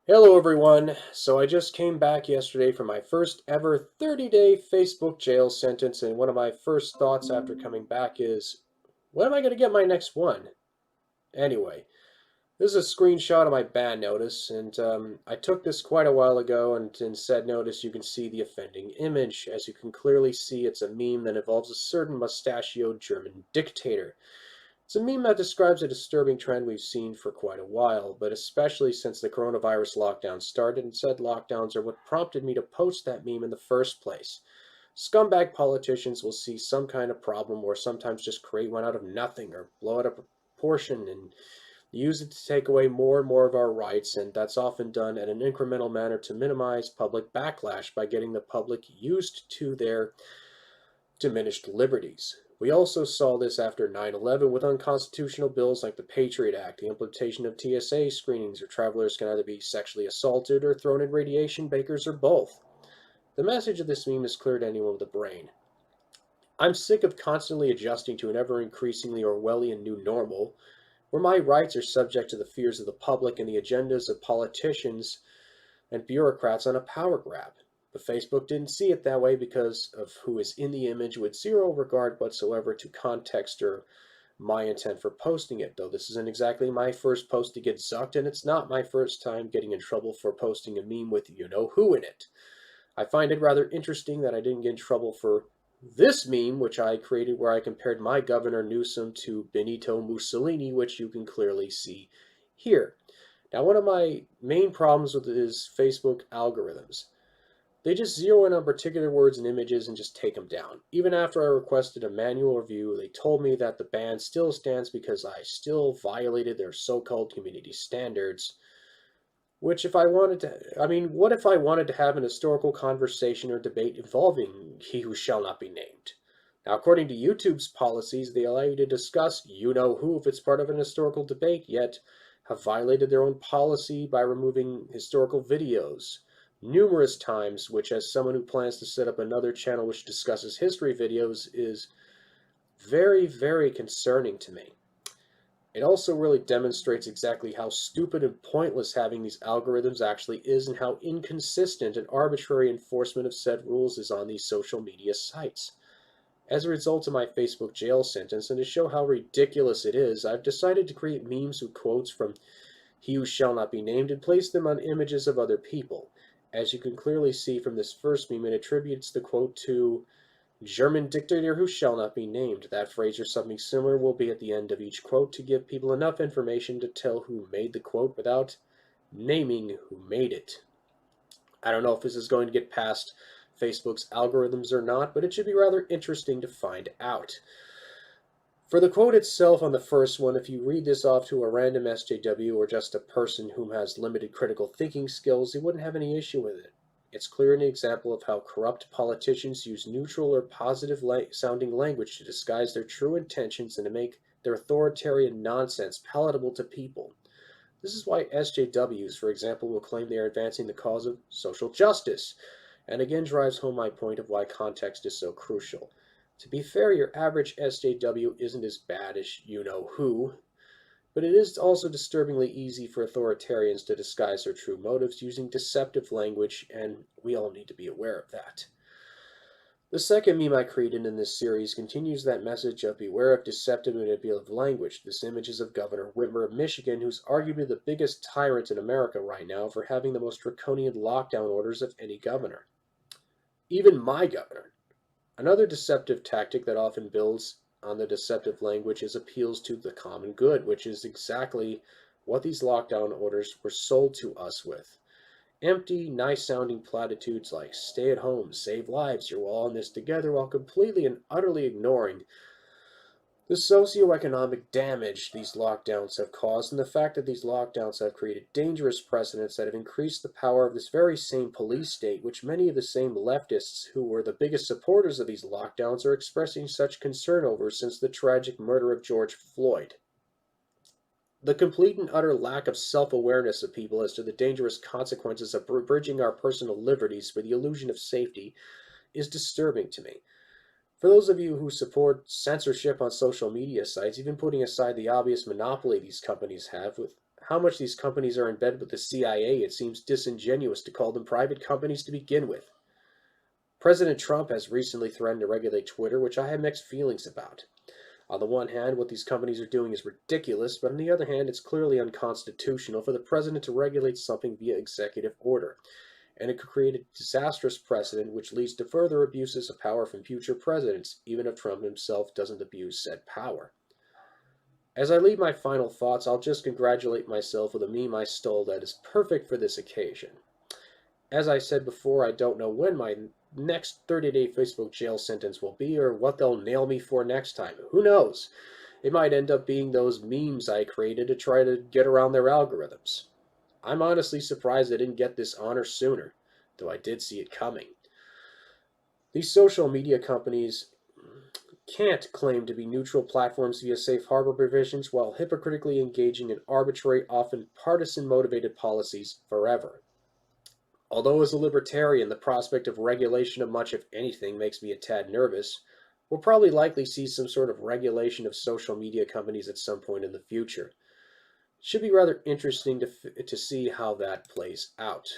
Hello everyone. So I just came back yesterday from my first ever 30-day Facebook jail sentence, and one of my first thoughts after coming back is, when am I going to get my next one? Anyway, this is a screenshot of my ban notice, and I took this quite a while ago, and in said notice you can see the offending image. As you can clearly see, it's a meme that involves a certain mustachioed German dictator. It's a meme that describes a disturbing trend we've seen for quite a while, but especially since the coronavirus lockdown started, and said lockdowns are what prompted me to post that meme in the first place. Scumbag politicians will see some kind of problem or sometimes just create one out of nothing or blow it out of proportion and use it to take away more and more of our rights, and that's often done in an incremental manner to minimize public backlash by getting the public used to their diminished liberties. We also saw this after 9/11 with unconstitutional bills like the Patriot Act, the implementation of TSA screenings where travelers can either be sexually assaulted or thrown in radiation bakers or both. The message of this meme is clear to anyone with a brain. I'm sick of constantly adjusting to an ever increasingly Orwellian new normal, where my rights are subject to the fears of the public and the agendas of politicians and bureaucrats on a power grab. But Facebook didn't see it that way because of who is in the image, with zero regard whatsoever to context or my intent for posting it. Though this isn't exactly my first post to get zucked, and it's not my first time getting in trouble for posting a meme with you know who in it. I find it rather interesting that I didn't get in trouble for this meme, which I created where I compared my Governor Newsom to Benito Mussolini, which you can clearly see here. Now, one of my main problems with it is Facebook algorithms. They just zero in on particular words and images and just take them down. Even after I requested a manual review, they told me that the ban still stands because I still violated their so-called community standards. Which, if I wanted to, what if I wanted to have an historical conversation or debate involving he who shall not be named? Now, according to YouTube's policies, they allow you to discuss you know who if it's part of an historical debate, yet have violated their own policy by removing historical videos numerous times, which, as someone who plans to set up another channel which discusses history videos, is very, very concerning to me. It also really demonstrates exactly how stupid and pointless having these algorithms actually is, and how inconsistent and arbitrary enforcement of said rules is on these social media sites. As a result of my Facebook jail sentence, and to show how ridiculous it is, I've decided to create memes with quotes from He Who Shall Not Be Named and place them on images of other people. As you can clearly see from this first meme, it attributes the quote to German dictator who shall not be named. That phrase or something similar will be at the end of each quote to give people enough information to tell who made the quote without naming who made it. I don't know if this is going to get past Facebook's algorithms or not, but it should be rather interesting to find out. For the quote itself on the first one, if you read this off to a random SJW or just a person who has limited critical thinking skills, he wouldn't have any issue with it. It's clear an example of how corrupt politicians use neutral or positive sounding language to disguise their true intentions and to make their authoritarian nonsense palatable to people. This is why SJWs, for example, will claim they are advancing the cause of social justice, and again drives home my point of why context is so crucial. To be fair, your average SJW isn't as bad as you know who, but it is also disturbingly easy for authoritarians to disguise their true motives using deceptive language, and we all need to be aware of that. The second meme I created in this series continues that message of beware of deceptive and manipulative language. This image is of Governor Whitmer of Michigan, who's arguably the biggest tyrant in America right now for having the most draconian lockdown orders of any governor. Even my governor. Another deceptive tactic that often builds on the deceptive language is appeals to the common good, which is exactly what these lockdown orders were sold to us with. Empty, nice-sounding platitudes like stay at home, save lives, you're all in this together, while completely and utterly ignoring the socioeconomic damage these lockdowns have caused, and the fact that these lockdowns have created dangerous precedents that have increased the power of this very same police state, which many of the same leftists who were the biggest supporters of these lockdowns are expressing such concern over since the tragic murder of George Floyd. The complete and utter lack of self-awareness of people as to the dangerous consequences of abridging our personal liberties for the illusion of safety is disturbing to me. For those of you who support censorship on social media sites, even putting aside the obvious monopoly these companies have with how much these companies are in bed with the CIA, it seems disingenuous to call them private companies to begin with. President Trump has recently threatened to regulate Twitter, which I have mixed feelings about. On the one hand, what these companies are doing is ridiculous, but on the other hand, it's clearly unconstitutional for the president to regulate something via executive order, and it could create a disastrous precedent which leads to further abuses of power from future presidents, even if Trump himself doesn't abuse said power. As I leave my final thoughts, I'll just congratulate myself with a meme I stole that is perfect for this occasion. As I said before, I don't know when my next 30-day Facebook jail sentence will be or what they'll nail me for next time. Who knows? It might end up being those memes I created to try to get around their algorithms. I'm honestly surprised I didn't get this honor sooner, though I did see it coming. These social media companies can't claim to be neutral platforms via safe harbor provisions while hypocritically engaging in arbitrary, often partisan-motivated policies forever. Although as a libertarian, the prospect of regulation of much of anything makes me a tad nervous, we'll probably likely see some sort of regulation of social media companies at some point in the future. It should be rather interesting to see how that plays out.